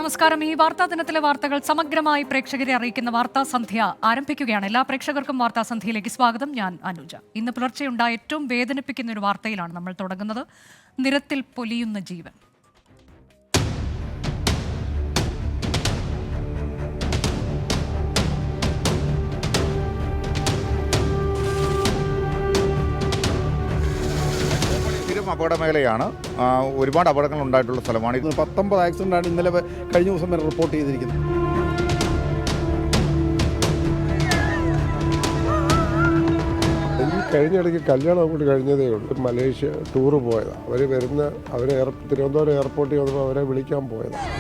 നമസ്കാരം. ഈ വാർത്താ ദിനത്തിലെ വാർത്തകൾ സമഗ്രമായി പ്രേക്ഷകരെ അറിയിക്കുന്ന വാർത്താ സന്ധ്യ ആരംഭിക്കുകയാണ്. എല്ലാ പ്രേക്ഷകർക്കും വാർത്താ സന്ധ്യയിലേക്ക് സ്വാഗതം. ഞാൻ അനുജ. ഇന്ന് പുലർച്ചെയുണ്ടായ ഏറ്റവും വേദനിപ്പിക്കുന്ന ഒരു വാർത്തയിലാണ് നമ്മൾ തുടങ്ങുന്നത്. നിരത്തിൽ പൊലിയുന്ന ജീവൻ. അപകടമേഖലയാണ്. ഒരുപാട് അപകടങ്ങൾ ഉണ്ടായിട്ടുള്ള സ്ഥലമാണ്. 19 ആക്സിഡൻ്റാണ് ഇന്നലെ കഴിഞ്ഞ ദിവസം വരെ റിപ്പോർട്ട് ചെയ്തിരിക്കുന്നത്. ഈ കഴിഞ്ഞിടയ്ക്ക് കല്യാണം അങ്ങോട്ട് കഴിഞ്ഞതേ ഉള്ളൂ. മലേഷ്യ ടൂറ് പോയതാണ്. അവർ തിരുവനന്തപുരം എയർപോർട്ടിൽ വന്നപ്പോൾ അവരെ വിളിക്കാൻ പോയതാണ്.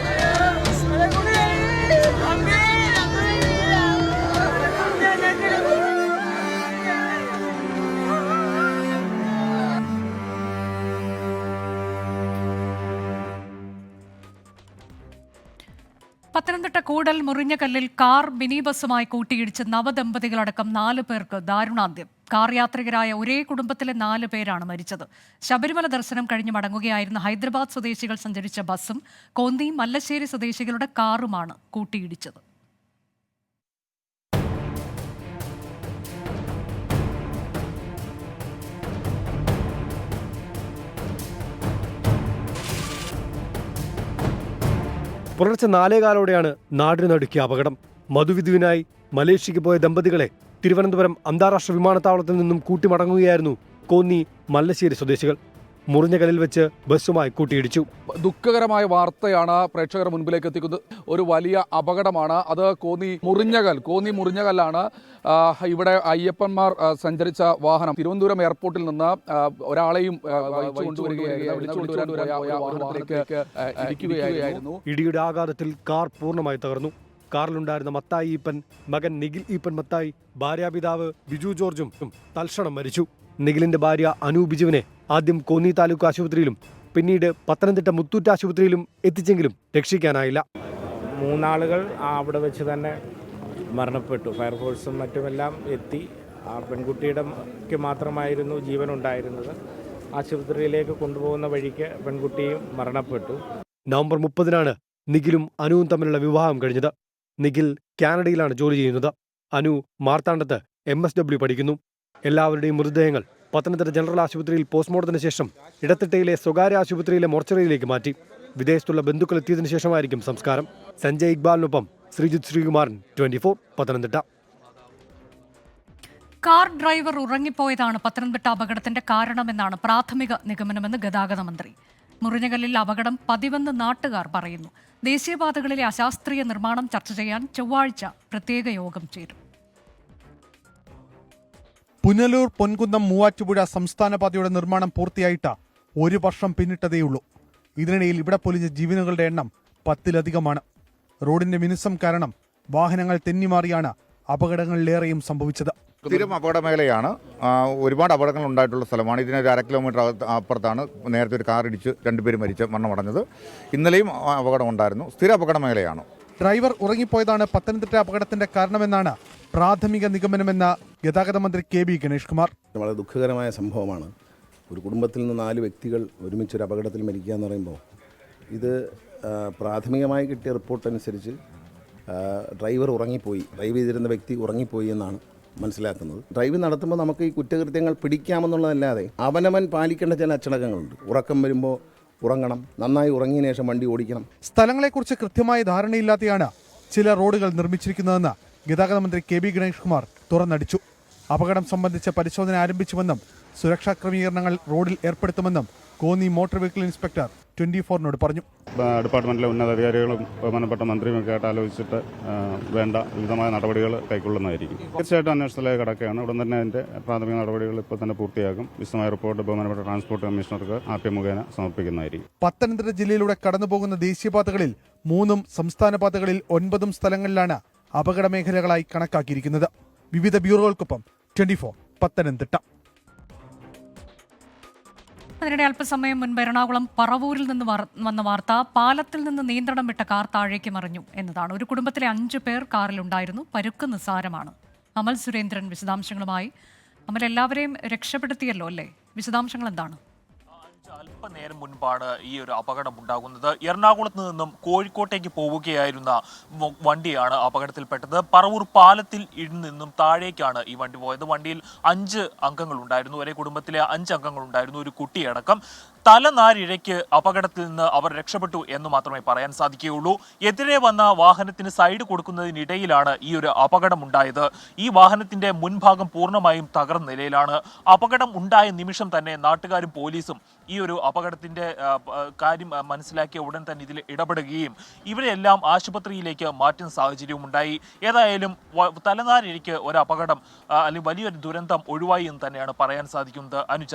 പത്തനംതിട്ട കൂടൽ മുറിഞ്ഞകല്ലിൽ കാർ മിനി ബസുമായി കൂട്ടിയിടിച്ച് നവദമ്പതികളടക്കം 4 പേർക്ക് ദാരുണാന്ത്യം. കാർ യാത്രികരായ ഒരേ കുടുംബത്തിലെ 4 പേരാണ് മരിച്ചത്. ശബരിമല ദർശനം കഴിഞ്ഞ് മടങ്ങുകയായിരുന്ന ഹൈദരാബാദ് സ്വദേശികൾ സഞ്ചരിച്ച ബസും കോന്നി മല്ലശ്ശേരി സ്വദേശികളുടെ കാറുമാണ് കൂട്ടിയിടിച്ചത്. പുലർച്ചെ 4:15 നാടിന് നടുക്കിയ അപകടം. മധുവിധുവിനായി മലേഷ്യയ്ക്ക് പോയ ദമ്പതികളെ തിരുവനന്തപുരം അന്താരാഷ്ട്ര വിമാനത്താവളത്തിൽ നിന്നും കൂട്ടിമടങ്ങുകയായിരുന്നു കോന്നി മല്ലശ്ശേരി സ്വദേശികൾ. മുറിഞ്ഞകലിൽ വെച്ച് ബസ്സുമായി കൂട്ടിയിടിച്ചു. ദുഃഖകരമായ വാർത്തയാണ് പ്രേക്ഷകർ മുൻപിലേക്ക് എത്തിക്കുന്നത്. ഒരു വലിയ അപകടമാണ് അത്. കോന്നി മുറിഞ്ഞകല്ലാണ്. ഇവിടെ അയ്യപ്പന്മാർ സഞ്ചരിച്ച വാഹനം തിരുവനന്തപുരം എയർപോർട്ടിൽ നിന്ന് ഒരാളെയും ഇടിക്കുകയായിരുന്നു. ഇടിയുടെ ആഘാതത്തിൽ കാർ പൂർണ്ണമായി തകർന്നു. കാറിലുണ്ടായിരുന്ന മത്തായി ഈപ്പൻ, മകൻ നിഖിൽ ഈപ്പൻ മത്തായി, ഭാര്യാപിതാവ് ബിജു ജോർജും തൽക്ഷണം മരിച്ചു. നിഖിലിന്റെ ഭാര്യ അനു ബിജുവിനെ ആദ്യം കോന്നി താലൂക്ക് ആശുപത്രിയിലും പിന്നീട് പത്തനംതിട്ട മുത്തൂറ്റ് ആശുപത്രിയിലും എത്തിച്ചെങ്കിലും രക്ഷിക്കാനായില്ല. 3 ആളുകൾ അവിടെ വെച്ച് തന്നെ മരണപ്പെട്ടു. ഫയർഫോഴ്സും മറ്റുമെല്ലാം എത്തി. ആ പെൺകുട്ടിയുടെ മാത്രമായിരുന്നു ജീവൻ ഉണ്ടായിരുന്നത്. ആശുപത്രിയിലേക്ക് കൊണ്ടുപോകുന്ന വഴിക്ക് പെൺകുട്ടിയും മരണപ്പെട്ടു. നവംബർ 30-നാണ് നിഖിലും അനുവും തമ്മിലുള്ള വിവാഹം കഴിഞ്ഞത്. നിഖിൽ കാനഡയിലാണ് ജോലി ചെയ്യുന്നത്. അനു മാർത്താണ്ഡത്ത് MSW പഠിക്കുന്നു. എല്ലാവരുടെയും മൃതദേഹങ്ങൾ പത്തനംതിട്ട ജനറൽ ആശുപത്രിയിൽ പോസ്റ്റ്മോർട്ടത്തിന് ശേഷം ഇടത്തിട്ടയിലെ സ്വകാര്യ ആശുപത്രിയിലെ മോർച്ചറിയിലേക്ക് മാറ്റി. വിദേശത്തുള്ള ബന്ധുക്കൾ എത്തിയതിനു ശേഷമായിരിക്കും സംസ്കാരം. സഞ്ജയ് ഇക്ബാലിനൊപ്പം ശ്രീജിത്ത് ശ്രീകുമാരൻ, 24 പത്തനംതിട്ട. കാർ ഡ്രൈവർ ഉറങ്ങിപ്പോയതാണ് പത്തനംതിട്ട അപകടത്തിന്റെ കാരണമെന്നാണ് പ്രാഥമിക നിഗമനമെന്ന് ഗതാഗത മന്ത്രി. മുറിഞ്ഞകല്ലിൽ അപകടം പതിവെന്ന് നാട്ടുകാർ പറയുന്നു. ദേശീയപാതകളിലെ അശാസ്ത്രീയ നിർമ്മാണം ചർച്ച ചെയ്യാൻ ചൊവ്വാഴ്ച പ്രത്യേക യോഗം ചേരും. പുനലൂർ പൊൻകുന്നം മൂവാറ്റുപുഴ സംസ്ഥാന പാതയുടെ നിർമ്മാണം പൂർത്തിയായിട്ട് 1 വർഷം പിന്നിട്ടതേയുള്ളൂ. ഇതിനിടയിൽ ഇവിടെ പൊലിഞ്ഞ ജീവനുകളുടെ എണ്ണം 10-ലധികമാണ്. റോഡിന്റെ മിനുസം കാരണം വാഹനങ്ങൾ തെന്നിമാറിയാണ് അപകടങ്ങളിലേറെയും സംഭവിച്ചത്. സ്ഥിരം അപകടമേഖലയാണ്. ഒരുപാട് അപകടങ്ങൾ ഉണ്ടായിട്ടുള്ള സ്ഥലമാണ്. ഇതിന് 1/2 കിലോമീറ്റർ അപ്പുറത്താണ് നേരത്തെ ഒരു കാർ ഇടിച്ച് 2 പേര് മരിച്ച് മരണമടഞ്ഞത്. ഇന്നലെയും അപകടം ഉണ്ടായിരുന്നു. സ്ഥിര അപകടമേഖലയാണ്. ഡ്രൈവർ ഉറങ്ങിപ്പോയതാണ് പത്തനംതിട്ട അപകടത്തിന്റെ കാരണമെന്നാണ് പ്രാഥമിക നിഗമനമെന്ന ഗതാഗത മന്ത്രി KB ഗണേഷ് കുമാർ. വളരെ ദുഃഖകരമായ സംഭവമാണ്. ഒരു കുടുംബത്തിൽ നിന്ന് 4 വ്യക്തികൾ ഒരുമിച്ചൊരു അപകടത്തിൽ മരിക്കുക എന്ന് പറയുമ്പോൾ ഇത് പ്രാഥമികമായി കിട്ടിയ റിപ്പോർട്ട് അനുസരിച്ച് ഡ്രൈവർ ഉറങ്ങിപ്പോയി, ഡ്രൈവ് ചെയ്തിരുന്ന വ്യക്തി ഉറങ്ങിപ്പോയി എന്നാണ് മനസ്സിലാക്കുന്നത്. ഡ്രൈവ് നടത്തുമ്പോൾ നമുക്ക് ഈ കുറ്റകൃത്യങ്ങൾ പിടിക്കാമെന്നുള്ളതല്ലാതെ അവനവൻ പാലിക്കേണ്ട ചില അച്ചടക്കങ്ങളുണ്ട്. ഉറക്കം വരുമ്പോൾ ഉറങ്ങണം, നന്നായി ഉറങ്ങിയ ശേഷം വണ്ടി ഓടിക്കണം. സ്ഥലങ്ങളെക്കുറിച്ച് കൃത്യമായ ധാരണയില്ലാതെയാണ് ചില റോഡുകൾ നിർമ്മിച്ചിരിക്കുന്നതെന്ന് ഗതാഗത മന്ത്രി KB ഗണേഷ് കുമാർ തുറന്നടിച്ചു. അപകടം സംബന്ധിച്ച പരിശോധന ആരംഭിച്ചുവെന്നും സുരക്ഷാ ക്രമീകരണങ്ങൾ റോഡിൽ ഏർപ്പെടുത്തുമെന്നും കോന്നി മോട്ടോർ വെഹിക്കിൾ ഇൻസ്പെക്ടർ 24-നോട് പറഞ്ഞു. ഡിപ്പാർട്ട്മെന്റിലെ ഉന്നതാധികാരികളും ബഹുമാനപ്പെട്ട മന്ത്രിയുമൊക്കെ ആയിട്ട് ആലോചിച്ചിട്ട് വേണ്ട വിധമായ നടപടികൾ കൈക്കൊള്ളുന്നതായിരിക്കും. തീർച്ചയായിട്ടും അന്വേഷണത്തിലേക്ക് കടക്കുകയാണ്. ഉടൻ തന്നെ അതിന്റെ പ്രാഥമിക നടപടികൾ ഇപ്പോൾ തന്നെ പൂർത്തിയാക്കും. വിശദമായ റിപ്പോർട്ട് ബഹുമാനപ്പെട്ട ട്രാൻസ്പോർട്ട് കമ്മീഷണർക്ക് RTO മുഖേന സമർപ്പിക്കുന്നതായിരിക്കും. പത്തനംതിട്ട ജില്ലയിലൂടെ കടന്നുപോകുന്ന ദേശീയപാതകളിൽ 3 സംസ്ഥാന പാതകളിൽ 9 സ്ഥലങ്ങളിലാണ് അപകട മേഖലകളായി കണക്കാക്കിയിരിക്കുന്നത്. വിവിധ ബ്യൂറോകൾക്കൊപ്പം 24 പത്തനംതിട്ട. അതിനിടെ അല്പസമയം മുൻപ് എറണാകുളം പറവൂരിൽ നിന്ന് വന്ന വാർത്ത പാലത്തിൽ നിന്ന് നിയന്ത്രണം വിട്ട കാർ താഴേക്ക് മറിഞ്ഞു എന്നതാണ്. ഒരു കുടുംബത്തിലെ 5 പേർ കാറിലുണ്ടായിരുന്നു. പരുക്ക് നിസ്സാരമാണ്. അമൽ സുരേന്ദ്രൻ വിശദാംശങ്ങളുമായി. അമൽ, എല്ലാവരെയും രക്ഷപ്പെടുത്തിയല്ലോ അല്ലേ? വിശദാംശങ്ങൾ എന്താണ്? അല്പനേരം മുൻപാണ് ഈ ഒരു അപകടം ഉണ്ടാകുന്നത്. എറണാകുളത്ത് നിന്നും കോഴിക്കോട്ടേക്ക് പോവുകയായിരുന്ന വണ്ടിയാണ് അപകടത്തിൽപ്പെട്ടത്. പറവൂർ പാലത്തിൽ നിന്നും താഴേക്കാണ് ഈ വണ്ടി പോയത്. വണ്ടിയിൽ 5 അംഗങ്ങളുണ്ടായിരുന്നു. ഒരേ കുടുംബത്തിലെ 5 അംഗങ്ങളുണ്ടായിരുന്നു, ഒരു കുട്ടിയടക്കം. തലനാരിഴയ്ക്ക് അപകടത്തിൽ നിന്ന് അവർ രക്ഷപ്പെട്ടു എന്ന് മാത്രമേ പറയാൻ സാധിക്കുകയുള്ളൂ. എതിരെ വന്ന വാഹനത്തിന് സൈഡ് കൊടുക്കുന്നതിനിടയിലാണ് ഈ ഒരു അപകടം ഉണ്ടായത്. ഈ വാഹനത്തിന്റെ മുൻഭാഗം പൂർണ്ണമായും തകർന്ന നിലയിലാണ്. അപകടം ഉണ്ടായ നിമിഷം തന്നെ നാട്ടുകാരും പോലീസും ഈ ഒരു അപകടത്തിന്റെ കാര്യം മനസ്സിലാക്കിയ ഉടൻ തന്നെ ഇതിൽ ഇടപെടുകയും ഇവരെല്ലാം ആശുപത്രിയിലേക്ക് മാറ്റുന്ന സാഹചര്യവും ഉണ്ടായി. ഏതായാലും തലനാരിഴയ്ക്ക് ഒരു അപകടം അല്ലെങ്കിൽ വലിയൊരു ദുരന്തം ഒഴിവായി എന്ന് തന്നെയാണ് പറയാൻ സാധിക്കുന്നത്. അനുജ,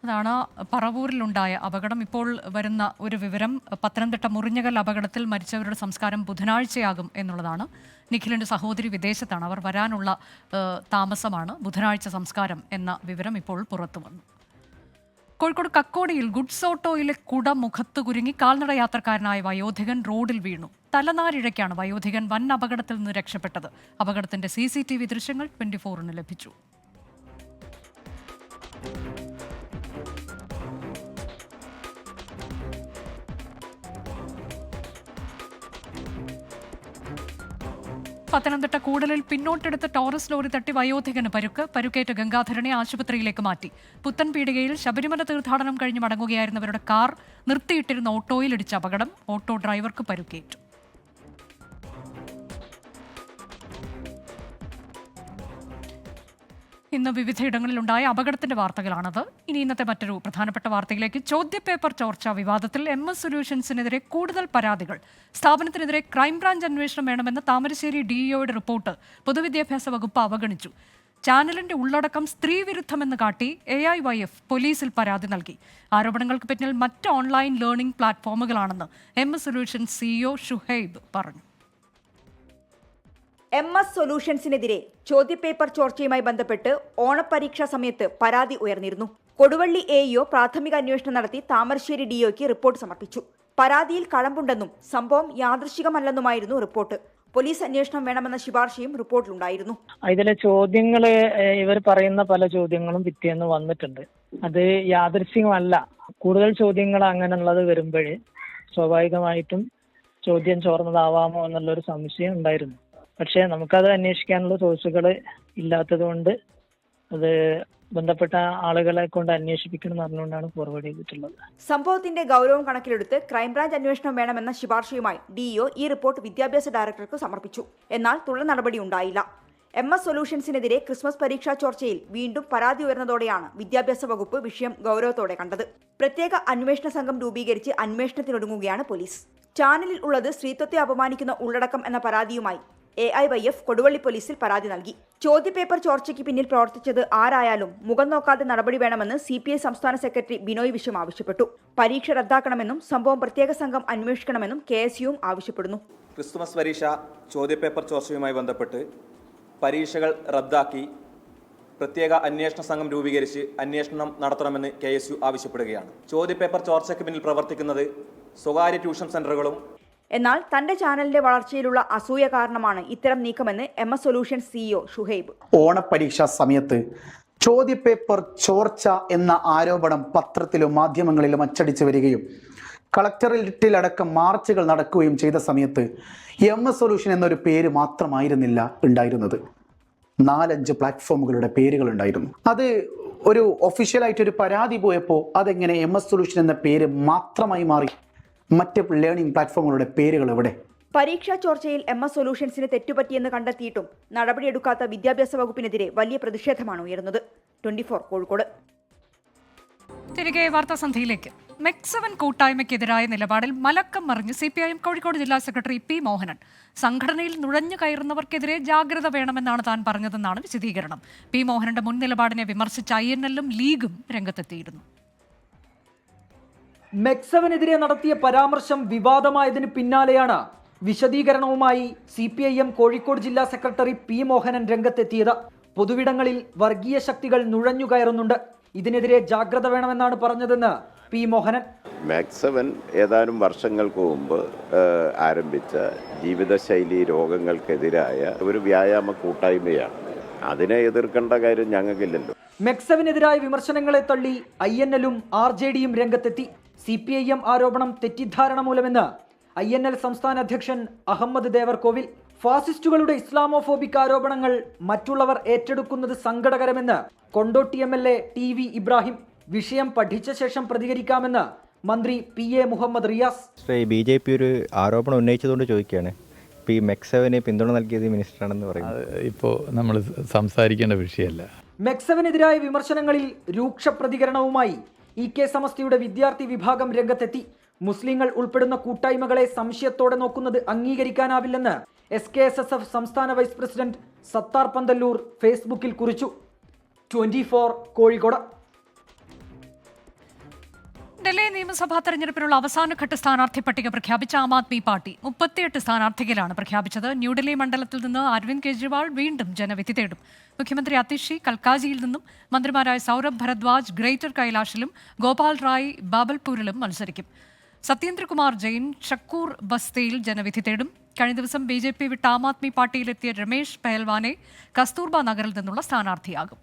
അതാണ് പറവൂരിലുണ്ടായ അപകടം. ഇപ്പോൾ വരുന്ന ഒരു വിവരം, പത്തനംതിട്ട മുറിഞ്ഞകൽ അപകടത്തിൽ മരിച്ചവരുടെ സംസ്കാരം ബുധനാഴ്ചയാകും എന്നുള്ളതാണ്. നിഖിലിൻ്റെ സഹോദരി വിദേശത്താണ്, അവർ വരാനുള്ള താമസമാണ്. ബുധനാഴ്ച സംസ്കാരം എന്ന വിവരം ഇപ്പോൾ പുറത്തു വന്നു. കോഴിക്കോട് കക്കോടിയിൽ ഗുഡ്സ് ഓട്ടോയിലെ കുട മുഖത്ത് കുരുങ്ങി കാൽനട യാത്രക്കാരനായ വയോധികൻ റോഡിൽ വീണു. തലനാരിഴയ്ക്കാണ് വയോധികൻ വൻ അപകടത്തിൽ നിന്ന് രക്ഷപ്പെട്ടത്. അപകടത്തിന്റെ CCTV ദൃശ്യങ്ങൾ 24-ന് ലഭിച്ചു. പത്തനംതിട്ട കൂടലിൽ പിന്നോട്ടെടുത്ത ടോറസ് ലോറി തട്ടി വയോധികന് പരുക്കേറ്റ ഗംഗാധരനെ ആശുപത്രിയിലേക്ക് മാറ്റി. പുത്തൻപീടികയിൽ ശബരിമല തീർത്ഥാടനം കഴിഞ്ഞ് മടങ്ങുകയായിരുന്നവരുടെ കാർ നിർത്തിയിട്ടിരുന്ന ഓട്ടോയിലിടിച്ച അപകടം. ഓട്ടോ ഡ്രൈവർക്ക് പരുക്കേറ്റു. ഇന്ന് വിവിധയിടങ്ങളിലുണ്ടായ അപകടത്തിന്റെ വാർത്തകളാണത്. ഇനി ഇന്നത്തെ മറ്റൊരു പ്രധാനപ്പെട്ട വാർത്തയിലേക്ക്. ചോദ്യപേപ്പർ ചോർച്ച വിവാദത്തിൽ MS സൊല്യൂഷൻസിനെതിരെ കൂടുതൽ പരാതികൾ. സ്ഥാപനത്തിനെതിരെ ക്രൈംബ്രാഞ്ച് അന്വേഷണം വേണമെന്ന് താമരശ്ശേരി DEOയുടെ റിപ്പോർട്ട് പൊതുവിദ്യാഭ്യാസ വകുപ്പ് അവഗണിച്ചു. ചാനലിന്റെ ഉള്ളടക്കം സ്ത്രീവിരുദ്ധമെന്ന് കാട്ടി AIYF പോലീസിൽ പരാതി നൽകി. ആരോപണങ്ങൾക്ക് പിന്നിൽ മറ്റ് ഓൺലൈൻ ലേണിംഗ് പ്ലാറ്റ്ഫോമുകളാണെന്ന് MS സൊല്യൂഷൻസ് CEO ഷുഹൈബ് പറഞ്ഞു. MS സൊല്യൂഷൻസിനെതിരെ ചോദ്യപേപ്പർ ചോർച്ചയുമായി ബന്ധപ്പെട്ട് ഓണപരീക്ഷാ സമയത്ത് പരാതി ഉയർന്നിരുന്നു. കൊടുവള്ളി AEO പ്രാഥമിക അന്വേഷണം നടത്തി താമരശ്ശേരി DEOയ്ക്ക് റിപ്പോർട്ട് സമർപ്പിച്ചു. പരാതിയിൽ കഴമ്പുണ്ടെന്നും സംഭവം യാദൃശ്ചികമല്ലെന്നുമായിരുന്നു റിപ്പോർട്ട്. പോലീസ് അന്വേഷണം വേണമെന്ന ശുപാർശയും റിപ്പോർട്ടിലുണ്ടായിരുന്നു. ഇതിലെ ചോദ്യങ്ങള് ഇവർ പറയുന്ന പല ചോദ്യങ്ങളും പിറ്റേന്ന് വന്നിട്ടുണ്ട്. അത് യാദൃശ്ചികമല്ല. കൂടുതൽ ചോദ്യങ്ങൾ അങ്ങനെയുള്ളത് വരുമ്പോഴേ സ്വാഭാവികമായിട്ടും ചോദ്യം ചോർന്നതാവാമോ എന്നുള്ളൊരു സംശയം ഉണ്ടായിരുന്നു. പക്ഷേ നമുക്കത് അന്വേഷിക്കാനുള്ള സോഴ്സുകൾ ഇല്ലാത്തത് കൊണ്ട് അത് ബന്ധപ്പെട്ട ആളുകളെ കൊണ്ട് അന്വേഷിപ്പിക്കണം എന്ന് പറഞ്ഞുകൊണ്ടാണ് ഫോർവേഡ് ചെയ്തിട്ടുള്ളത്. സംഭവത്തിന്റെ ഗൗരവം കണക്കിലെടുത്ത് ക്രൈംബ്രാഞ്ച് അന്വേഷണം വേണമെന്ന ശുപാർശയുമായി DEO ഈ റിപ്പോർട്ട് വിദ്യാഭ്യാസ ഡയറക്ടർക്ക് സമർപ്പിച്ചു. എന്നാൽ തുടർ നടപടി ഉണ്ടായില്ല. MS സൊല്യൂഷൻസിനെതിരെ ക്രിസ്മസ് പരീക്ഷാ ചോർച്ചയിൽ വീണ്ടും പരാതി ഉയർന്നതോടെയാണ് വിദ്യാഭ്യാസ വകുപ്പ് വിഷയം ഗൗരവത്തോടെ കണ്ടത്. പ്രത്യേക അന്വേഷണ സംഘം രൂപീകരിച്ച് അന്വേഷണത്തിനൊരുങ്ങുകയാണ് പോലീസ്. ചാനലിൽ ഉള്ളത് സ്ത്രീത്വത്തെ അപമാനിക്കുന്ന ഉള്ളടക്കം എന്ന പരാതിയുമായി AIYF കൊടുവള്ളി പോലീസിൽ പരാതി നൽകി. ചോദ്യപേപ്പർ ചോർച്ചയ്ക്ക് പിന്നിൽ പ്രവർത്തിച്ചത് ആരായാലും മുഖം നോക്കാതെ നടപടി വേണമെന്ന് CPI സംസ്ഥാന സെക്രട്ടറി ബിനോയ് വിശ്വം ആവശ്യപ്പെട്ടു. പരീക്ഷ റദ്ദാക്കണമെന്നും സംഭവം പ്രത്യേക സംഘം അന്വേഷിക്കണമെന്നും KSUവും ആവശ്യപ്പെടുന്നു. ക്രിസ്തുമസ് പരീക്ഷ ചോദ്യപേപ്പർ ചോർച്ചയുമായി ബന്ധപ്പെട്ട് പരീക്ഷകൾ റദ്ദാക്കി പ്രത്യേക അന്വേഷണ സംഘം രൂപീകരിച്ച് അന്വേഷണം നടത്തണമെന്ന് KSU ആവശ്യപ്പെടുകയാണ്. ചോദ്യപേപ്പർ ചോർച്ചയ്ക്ക് പിന്നിൽ പ്രവർത്തിക്കുന്നത് സ്വകാര്യ ട്യൂഷൻ സെന്ററുകളും. എന്നാൽ തന്റെ ചാനലിന്റെ വളർച്ചയിലുള്ള അസൂയ കാരണമാണ് ഇത്തരം നീക്കമെന്ന് MS സൊല്യൂഷൻസ് CEO ഷുഹൈബ്. ഓണപരീക്ഷാ സമയത്ത് ചോദ്യപേപ്പർ ചോർച്ച എന്ന ആരോപണം പത്രത്തിലും മാധ്യമങ്ങളിലും അച്ചടിച്ചു വരികയും കളക്ടറേറ്റിലടക്കം മാർച്ചുകൾ നടക്കുകയും ചെയ്ത സമയത്ത് MS സൊല്യൂഷൻ എന്നൊരു പേര് മാത്രമായിരുന്നില്ല ഉണ്ടായിരുന്നത്. 4-5 പ്ലാറ്റ്ഫോമുകളുടെ പേരുകൾ ഉണ്ടായിരുന്നു. അത് ഒരു ഒഫീഷ്യലായിട്ടൊരു പരാതി പോയപ്പോൾ അതെങ്ങനെ MS സൊല്യൂഷൻ എന്ന പേര് മാത്രമായി മാറി? മറ്റ് ലേണിംഗ് പ്ലാറ്റ്ഫോമുകളുടെ പേരുകൾ എവിടെ? പരീക്ഷാ ചോർച്ചയിൽ MS സൊല്യൂഷൻസിന് തെറ്റുപറ്റിയെന്ന് കണ്ടെത്തിയിട്ടും നടപടിയെടുക്കാത്ത വിദ്യാഭ്യാസ വകുപ്പിനെതിരെ വലിയ പ്രതിഷേധമാണ് ഉയർന്നത്. 24 കോഴിക്കോട്. തിരികെ വാർത്താസന്ധിയിലേക്ക്. MEC7 കൂട്ടായ്മയ്ക്കെതിരായ നിലപാടിൽ മലക്കം മറിഞ്ഞ് CPIM കോഴിക്കോട് ജില്ലാ സെക്രട്ടറി P മോഹനൻ. സംഘടനയിൽ നുഴഞ്ഞു കയറുന്നവർക്കെതിരെ ജാഗ്രത വേണമെന്നാണ് താൻ പറഞ്ഞതെന്നാണ് വിശദീകരണം. P മോഹനന്റെ മുൻ നിലപാടിനെ വിമർശിച്ച INLും ലീഗും രംഗത്തെത്തിയിരുന്നു. MEC7-നെതിരെ നടത്തിയ പരാമർശം വിവാദമായതിന് പിന്നാലെയാണ് വിശദീകരണവുമായി CPIM കോഴിക്കോട് ജില്ലാ സെക്രട്ടറി P മോഹനൻ രംഗത്തെത്തിയത്. പൊതുവിടങ്ങളിൽ വർഗീയ ശക്തികൾ നുഴഞ്ഞുകയറുന്നുണ്ട്, ഇതിനെതിരെ ജാഗ്രത വേണമെന്നാണ് പറഞ്ഞതെന്ന് P മോഹനൻ. MEC7 ഏതാനും വർഷങ്ങൾക്ക് മുമ്പ് ആരംഭിച്ച ജീവിതശൈലി രോഗങ്ങൾക്കെതിരായ ഒരു വ്യായാമ കൂട്ടായ്മയാണ്. അതിനെ എതിർക്കേണ്ട കാര്യം ഞങ്ങൾക്കില്ലല്ലോ. മെക്സവിനെതിരായ വിമർശനങ്ങളെ തള്ളി INL-ഉം RJD-യും രംഗത്തെത്തി. CPIM ആരോപണം തെറ്റിദ്ധാരണ മൂലമെന്ന് INL സംസ്ഥാന അധ്യക്ഷൻ അഹമ്മദ് ദേവർകോവിൽ. ഫാസിസ്റ്റുകളുടെ ഇസ്ലാമോഫോബിക് ആരോപണങ്ങൾ മറ്റുള്ളവർ ഏറ്റെടുക്കുന്നത് സങ്കടകരമെന്ന് കൊണ്ടോട്ടി MLA TV ഇബ്രാഹിം. വിഷയം പഠിച്ച ശേഷം പ്രതികരിക്കാമെന്ന് മന്ത്രി PA മുഹമ്മദ് റിയാസ്. BJP ഒരു ആരോപണം ഉന്നയിച്ചതുകൊണ്ട് ചോദിക്കുകയാണ്. ഇപ്പോൾ ഈ മെക്സവിന് പിന്തുണ നൽകിയത് മിനിസ്റ്ററാണെന്ന് പറയുന്നത് ഇപ്പോൾ നമ്മൾ സംസാരിക്കേണ്ട വിഷയമല്ല. മെക്സവിനെതിരായ വിമർശനങ്ങളിൽ രൂക്ഷ പ്രതികരണവുമായി EK സമസ്തയുടെ വിദ്യാർത്ഥി വിഭാഗം രംഗത്തെത്തി. മുസ്ലിങ്ങൾ ഉൾപ്പെടുന്ന കൂട്ടായ്മകളെ സംശയത്തോടെ നോക്കുന്നത് അംഗീകരിക്കാനാവില്ലെന്ന് SKSSF സംസ്ഥാന വൈസ് പ്രസിഡന്റ് സത്താർ പന്തല്ലൂർ ഫേസ്ബുക്കിൽ കുറിച്ചു. 24 കോഴിക്കോട്. ഡൽഹി നിയമസഭാ തെരഞ്ഞെടുപ്പിനുള്ള അവസാനഘട്ട സ്ഥാനാർത്ഥി പട്ടിക പ്രഖ്യാപിച്ച ആം ആദ്മി പാർട്ടി 38 സ്ഥാനാർത്ഥികളാണ് പ്രഖ്യാപിച്ചത്. ന്യൂഡൽഹി മണ്ഡലത്തിൽ നിന്ന് അരവിന്ദ് കെജ്രിവാൾ വീണ്ടും ജനവിധി തേടും. മുഖ്യമന്ത്രി അതിഷി കൽക്കാജിയിൽ നിന്നും മന്ത്രിമാരായ സൗരഭ് ഭരദ്വാജ് ഗ്രേറ്റർ കൈലാഷിലും ഗോപാൽ റായ് ബാബൽപൂരിലും മത്സരിക്കും. സത്യേന്ദ്രകുമാർ ജെയിൻ ഷക്കൂർ ബസ്തിയിൽ ജനവിധി തേടും. കഴിഞ്ഞ ദിവസം BJP വിട്ട് ആം ആദ്മി പാർട്ടിയിലെത്തിയ രമേശ് പെഹൽവാനെ കസ്തൂർബ നഗറിൽ നിന്നുള്ള സ്ഥാനാർത്ഥിയാകും.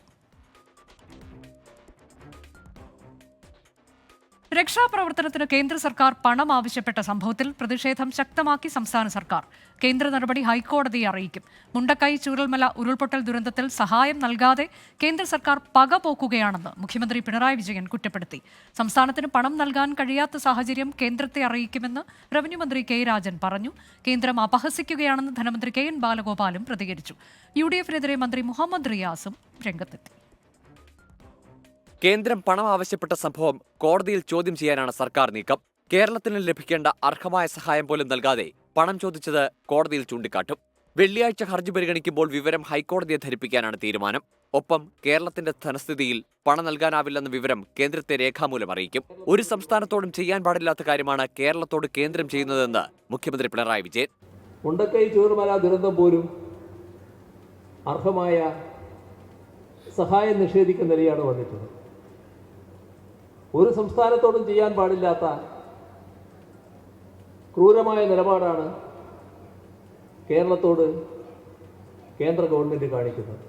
രക്ഷാപ്രവർത്തനത്തിന് കേന്ദ്ര സർക്കാർ പണം ആവശ്യപ്പെട്ട സംഭവത്തിൽ പ്രതിഷേധം ശക്തമാക്കി സംസ്ഥാന സർക്കാർ. കേന്ദ്ര നടപടി ഹൈക്കോടതിയെ അറിയിക്കും. മുണ്ടക്കൈ ചൂരൽമല ഉരുൾപൊട്ടൽ ദുരന്തത്തിൽ സഹായം നൽകാതെ കേന്ദ്ര സർക്കാർ പകപോക്കുകയാണെന്ന് മുഖ്യമന്ത്രി പിണറായി വിജയൻ കുറ്റപ്പെടുത്തി. സംസ്ഥാനത്തിന് പണം നൽകാൻ കഴിയാത്ത സാഹചര്യം കേന്ദ്രത്തെ അറിയിക്കുമെന്ന് റവന്യൂ മന്ത്രി K രാജൻ പറഞ്ഞു. കേന്ദ്രം അപഹസിക്കുകയാണെന്ന് ധനമന്ത്രി KN ബാലഗോപാലും പ്രതികരിച്ചു. UDF-നെതിരെ മന്ത്രി മുഹമ്മദ് റിയാസും രംഗത്തെത്തി. കേന്ദ്രം പണം ആവശ്യപ്പെട്ട സംഭവം കോടതിയിൽ ചോദ്യം ചെയ്യാനാണ് സർക്കാർ നീക്കം. കേരളത്തിന് ലഭിക്കേണ്ട അർഹമായ സഹായം പോലും നൽകാതെ പണം ചോദിച്ചത് കോടതിയിൽ ചൂണ്ടിക്കാട്ടും. വെള്ളിയാഴ്ച ഹർജി പരിഗണിക്കുമ്പോൾ വിവരം ഹൈക്കോടതിയെ ധരിപ്പിക്കാനാണ് തീരുമാനം. ഒപ്പം കേരളത്തിന്റെ ധനസ്ഥിതിയിൽ പണം നൽകാനാവില്ലെന്ന വിവരം കേന്ദ്രത്തെ രേഖാമൂലം അറിയിക്കും. ഒരു സംസ്ഥാനത്തോടും ചെയ്യാൻ പാടില്ലാത്ത കാര്യമാണ് കേരളത്തോട് കേന്ദ്രം ചെയ്യുന്നതെന്ന് മുഖ്യമന്ത്രി പിണറായി വിജയൻ. മുണ്ടക്കൈ ചൂരൽമല ദുരന്തം പോലും അർഹമായ സഹായം നിഷേധിക്കുന്ന നിലയാണ് വന്നിട്ടുള്ളത്. ഒരു സംസ്ഥാനത്തോടും ചെയ്യാൻ പാടില്ലാത്ത ക്രൂരമായ നിലപാടാണ് കേരളത്തോട് കേന്ദ്ര ഗവൺമെന്റ് കാണിക്കുന്നത്.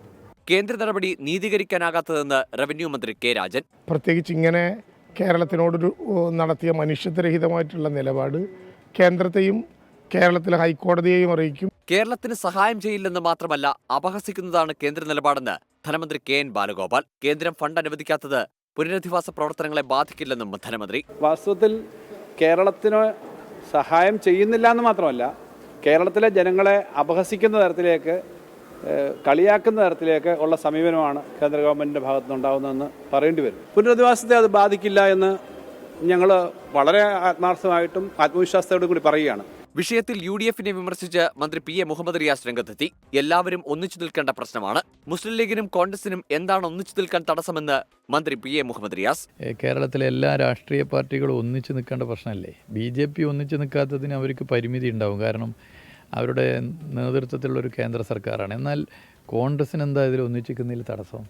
കേന്ദ്ര നടപടി നീതീകരിക്കാനാകാത്തതെന്ന് റവന്യൂ മന്ത്രി K രാജൻ. പ്രത്യേകിച്ച് ഇങ്ങനെ കേരളത്തിനോടൊരു നടത്തിയ മനുഷ്യത്വരഹിതമായിട്ടുള്ള നിലപാട് കേന്ദ്രത്തെയും കേരളത്തിലെ ഹൈക്കോടതിയെയും അറിയിക്കും. കേരളത്തിന് സഹായം ചെയ്യില്ലെന്ന് മാത്രമല്ല അപഹസിക്കുന്നതാണ് കേന്ദ്ര നിലപാടെന്ന് ധനമന്ത്രി KN ബാലഗോപാൽ. കേന്ദ്രം ഫണ്ട് അനുവദിക്കാത്തത് പുനരധിവാസ പ്രവർത്തനങ്ങളെ ബാധിക്കില്ലെന്നും ധനമന്ത്രി. വാസ്തവത്തിൽ കേരളത്തിന് സഹായം ചെയ്യുന്നില്ല എന്ന് മാത്രമല്ല, കേരളത്തിലെ ജനങ്ങളെ അപഹസിക്കുന്ന തരത്തിലേക്ക്, കളിയാക്കുന്ന തരത്തിലേക്ക് ഉള്ള സമീപനമാണ് കേന്ദ്ര ഗവൺമെൻറ്റിൻ്റെ ഭാഗത്തുനിന്നുണ്ടാകുന്നതെന്ന് പറയേണ്ടി വരും. പുനരധിവാസത്തെ അത് ബാധിക്കില്ല എന്ന് ഞങ്ങൾ വളരെ ആത്മാർത്ഥമായിട്ടും ആത്മവിശ്വാസത്തോടും കൂടി പറയുകയാണ്. വിഷയത്തിൽ UDF-നെ വിമർശിച്ച് മന്ത്രി PA മുഹമ്മദ് റിയാസ് രംഗത്തെത്തി. എല്ലാവരും ഒന്നിച്ചു നിൽക്കേണ്ട പ്രശ്നമാണ്. മുസ്ലിം ലീഗിനും കോൺഗ്രസിനും എന്താണ് ഒന്നിച്ചു നിൽക്കാൻ തടസ്സമെന്ന് മന്ത്രി PA മുഹമ്മദ് റിയാസ്. കേരളത്തിലെ എല്ലാ രാഷ്ട്രീയ പാർട്ടികളും ഒന്നിച്ചു നിൽക്കേണ്ട പ്രശ്നമല്ലേ? BJP ഒന്നിച്ചു നിൽക്കാത്തതിന് അവർക്ക് പരിമിതി ഉണ്ടാവും. കാരണം അവരുടെ നേതൃത്വത്തിലുള്ളൊരു കേന്ദ്ര സർക്കാരാണ്. എന്നാൽ കോൺഗ്രസിന് എന്താ ഇതിൽ ഒന്നിച്ചിരിക്കുന്നതിൽ തടസ്സം?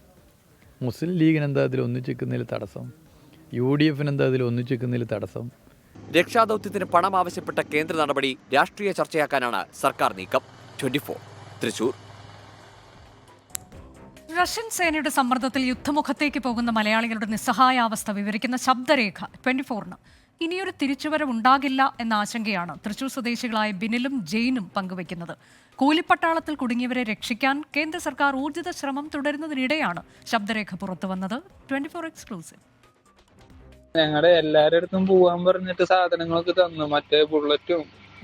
മുസ്ലിം ലീഗിന് എന്താ ഇതിൽ ഒന്നിച്ചിരിക്കുന്നതിൽ തടസ്സം? UDF-ന് എന്താ ഇതിൽ ഒന്നിച്ചിരിക്കുന്നതിൽ തടസ്സം? രക്ഷാദൌത്യത്തിന് പണം ആവശ്യപ്പെട്ട കേന്ദ്ര നടപടി രാഷ്ട്രീയ ചർച്ചയാക്കാനാണ് സർക്കാർ നീക്കം. 24 തൃശൂർ. റഷ്യൻ സേനയുടെ സമ്മർദ്ദത്തിൽ യുദ്ധമുഖത്തേക്ക് പോകുന്ന മലയാളികളുടെ നിസ്സഹായാവസ്ഥ വിവരിക്കുന്ന ശബ്ദരേഖ 24-ന് ഇനിയൊരു തിരിച്ചുവരവുണ്ടാകില്ല എന്ന ആശങ്കയാണ് തൃശൂർ സ്വദേശികളായ ബിനിലും ജെയിനും പങ്കുവയ്ക്കുന്നത്. കൂലിപ്പട്ടാളത്തിൽ കുടുങ്ങിയവരെ രക്ഷിക്കാൻ കേന്ദ്ര സർക്കാർ ഊർജിത ശ്രമം തുടരുന്നതിനിടെയാണ് ശബ്ദരേഖ പുറത്തുവന്നത്. 24 എക്സ്ക്ലൂസീവ്. ഞങ്ങളുടെ എല്ലാവരുടെ അടുത്തും പോവാൻ പറഞ്ഞിട്ട് സാധനങ്ങളൊക്കെ തന്നു. മറ്റേ ബുള്ളറ്റും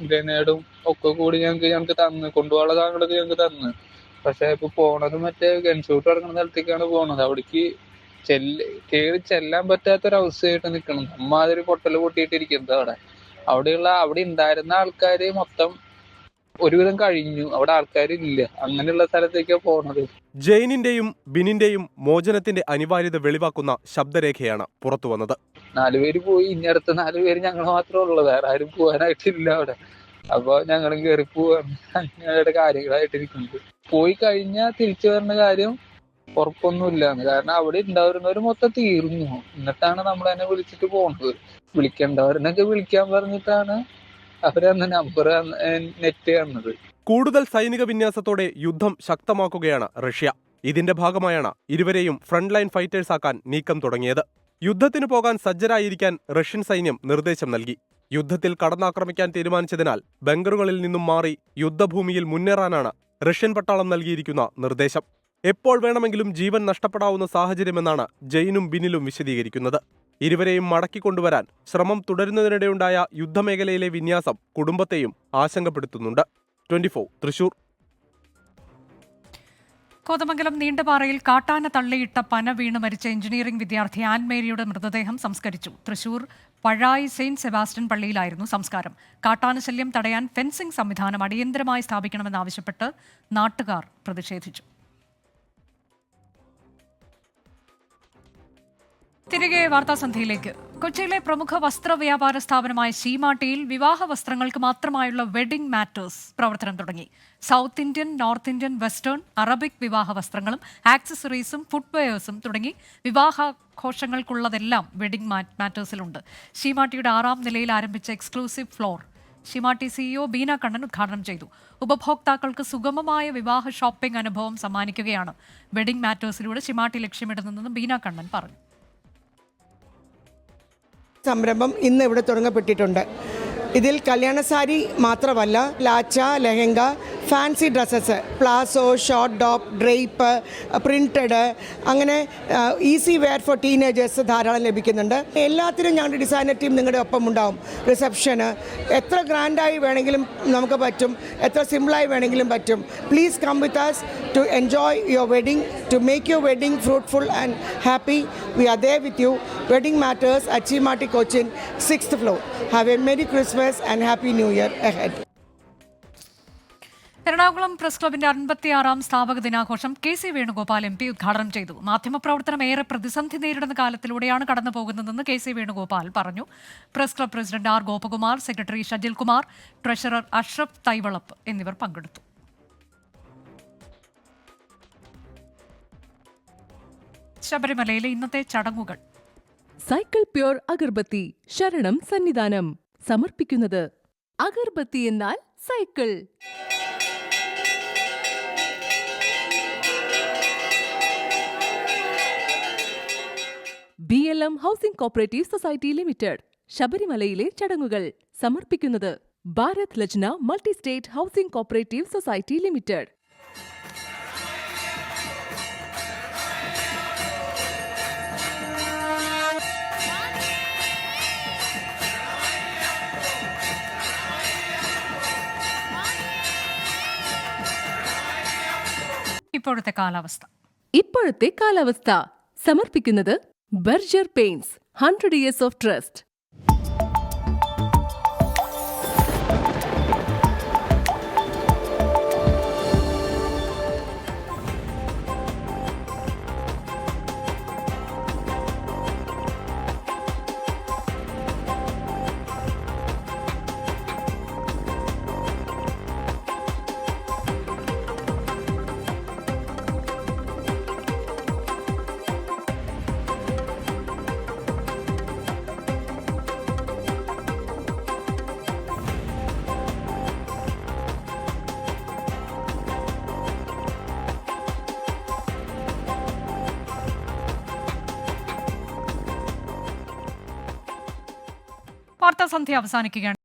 ഗ്രനേഡും ഒക്കെ കൂടി ഞങ്ങൾക്ക് തന്നു. കൊണ്ടുപോകാനുള്ള സാധനങ്ങളൊക്കെ ഞങ്ങൾക്ക് തന്നു. പക്ഷെ ഇപ്പൊ പോണത് മറ്റേ ഗൺഷൂട്ട് നടക്കുന്ന സ്ഥലത്തേക്കാണ് പോണത്. അവിടേക്ക് കയറി ചെല്ലാൻ പറ്റാത്തൊരവസ്ഥയായിട്ട് നിൽക്കണം. അമ്മാതിരി പൊട്ടല് പൊട്ടിയിട്ടിരിക്കുന്നത്. അവിടെ ഉണ്ടായിരുന്ന ആൾക്കാര് മൊത്തം ഒരുവിധം കഴിഞ്ഞു. അവിടെ ആൾക്കാരില്ല. അങ്ങനെയുള്ള സ്ഥലത്തേക്കാണ് പോണത്. ജെയിനിന്റെയും ബിനിന്റെയും മോചനത്തിന്റെ അനിവാര്യത വെളിവാക്കുന്ന ശബ്ദരേഖയാണ് പുറത്തു വന്നത്. 4 പേര് പോയി. ഇനി അടുത്ത 4 പേര് ഞങ്ങൾ മാത്രമേ ഉള്ളൂ. വേറെ ആരും പോകാനായിട്ടില്ല അവിടെ. അപ്പൊ ഞങ്ങളും കയറി പോവാണ്. ഞങ്ങളുടെ കാര്യങ്ങളായിട്ടിരിക്കുന്നത്. പോയി കഴിഞ്ഞാൽ തിരിച്ചു വരുന്ന കാര്യം ഉറപ്പൊന്നുമില്ലാന്ന്. കാരണം അവിടെ ഉണ്ടാവുന്നവര് മൊത്തം തീർന്നു. എന്നിട്ടാണ് നമ്മൾ തന്നെ വിളിച്ചിട്ട് പോണത്. വിളിക്കേണ്ടവരെന്നൊക്കെ വിളിക്കാൻ പറഞ്ഞിട്ടാണ് അവരന്ന് നമ്പർ നെറ്റ് തന്നത്. കൂടുതൽ സൈനിക വിന്യാസത്തോടെ യുദ്ധം ശക്തമാക്കുകയാണ് റഷ്യ. ഇതിന്റെ ഭാഗമായാണ് ഇരുവരെയും ഫ്രണ്ട് ലൈൻ ഫൈറ്റേഴ്സാക്കാൻ നീക്കം തുടങ്ങിയത്. യുദ്ധത്തിന് പോകാൻ സജ്ജരായിരിക്കാൻ റഷ്യൻ സൈന്യം നിർദ്ദേശം നൽകി. യുദ്ധത്തിൽ കടന്നാക്രമിക്കാൻ തീരുമാനിച്ചതിനാൽ ബങ്കറുകളിൽ നിന്നും മാറി യുദ്ധഭൂമിയിൽ മുന്നേറാനാണ് റഷ്യൻ പട്ടാളം നൽകിയിരിക്കുന്ന നിർദ്ദേശം. എപ്പോൾ വേണമെങ്കിലും ജീവൻ നഷ്ടപ്പെടാവുന്ന സാഹചര്യമെന്നാണ് ജെയിനും ബിനിലും വിശദീകരിക്കുന്നത്. ഇരുവരെയും മടക്കിക്കൊണ്ടുവരാൻ ശ്രമം തുടരുന്നതിനിടെയുണ്ടായ യുദ്ധമേഖലയിലെ വിന്യാസം കുടുംബത്തെയും ആശങ്കപ്പെടുത്തുന്നുണ്ട്. 24 തൃശൂർ. കോതമംഗലം നീണ്ടപാറയിൽ കാട്ടാന തള്ളിയിട്ട പന വീണ് മരിച്ച എഞ്ചിനീയറിംഗ് വിദ്യാർത്ഥി ആൻമേരിയുടെ മൃതദേഹം സംസ്കരിച്ചു. തൃശൂർ പഴായി സെയിന്റ് സെബാസ്റ്റ്യൻ പള്ളിയിലായിരുന്നു സംസ്കാരം. കാട്ടാന ശല്യം തടയാൻ ഫെൻസിംഗ് സംവിധാനം അടിയന്തരമായി സ്ഥാപിക്കണമെന്നാവശ്യപ്പെട്ട് നാട്ടുകാർ പ്രതിഷേധിച്ചു. തിരികെ വാർത്താസന്ധ്യയിലേക്ക്. കൊച്ചിയിലെ പ്രമുഖ വസ്ത്ര വ്യാപാര സ്ഥാപനമായ ശീമാട്ടിയിൽ വിവാഹ വസ്ത്രങ്ങൾക്ക് മാത്രമായുള്ള വെഡിംഗ് മാറ്റേഴ്സ് പ്രവർത്തനം തുടങ്ങി. South Indian, north Indian, western, Arabic വിവാഹ വസ്ത്രങ്ങളും ആക്സസറീസും ഫുട്വെയേഴ്സും തുടങ്ങി വിവാഹാഘോഷങ്ങൾക്കുള്ളതെല്ലാം വെഡിംഗ് മാറ്റേഴ്സിലുണ്ട്. ശീമാട്ടിയുടെ 6ാം നിലയിൽ ആരംഭിച്ച exclusive floor Seematti CEO Beena Kannan ഉദ്ഘാടനം ചെയ്തു. ഉപഭോക്താക്കൾക്ക് സുഗമമായ വിവാഹ ഷോപ്പിംഗ് അനുഭവം സമ്മാനിക്കുകയാണ് വെഡിംഗ് മാറ്റേഴ്സിലൂടെ ശീമാട്ടി ലക്ഷ്യമിടുന്നതെന്ന് ബീന കണ്ണൻ പറഞ്ഞു. സംരംഭം ഇന്ന് ഇവിടെ തുടങ്ങപ്പെട്ടിട്ടുണ്ട്. ഇതിൽ കല്യാണ സാരി മാത്രമല്ല, lacha, lehenga, fancy dresses, palazzo, short top, drape, printed, അങ്ങനെ ഈസി വെയർ ഫോർ ടീനേജേഴ്സ് ധാരാളം ലഭിക്കുന്നുണ്ട്. എല്ലാത്തിനും ഞങ്ങളുടെ ഡിസൈനർ ടീം നിങ്ങളുടെ ഒപ്പം ഉണ്ടാവും. റിസപ്ഷന് എത്ര ഗ്രാൻഡായി വേണമെങ്കിലും നമുക്ക് പറ്റും, എത്ര സിമ്പിളായി വേണമെങ്കിലും പറ്റും. Please come with us to enjoy your wedding, to make your wedding fruitful and happy. We are there with you. Wedding Matters at Chimati Cochin, 6th floor. Have a Merry Christmas and Happy New Year ahead. Ernakulam press ക്ലബിന്റെ 56ാം സ്ഥാപക ദിനാഘോഷം KC Venugopal MP ഉദ്ഘാടനം ചെയ്തു. മാധ്യമപ്രവർത്തനം ഏറെ പ്രതിസന്ധി നേരിടുന്ന കാലത്തിലൂടെയാണ് കടന്നു പോകുന്നതെന്ന് KC വേണുഗോപാൽ പറഞ്ഞു. Press club president R Gopakumar, secretary Shajil Kumar, treasurer Ashraf Thaivalappu എന്നിവർ പങ്കെടുത്തു. ശബരിമലയിലെ ഇന്നത്തെ ചടങ്ങുകൾ. സൈക്കിൾ പ്യൂർ അഗർബത്തി ശരണം സന്നിധാനം സമർപ്പിക്കുന്നത് അഗർബത്തി എന്നാൽ cycle. BLM housing cooperative society limited ശബരിമലയിലെ ചടങ്ങുകൾ സമർപ്പിക്കുന്നത് Bharat Lajna multi state housing cooperative society limited. ഇപ്പോഴത്തെ കാലാവസ്ഥ സമർപ്പിക്കുന്നത് Berger Paints 100 years of trust. Varthasandhya അവസാനിക്കുകയാണ്.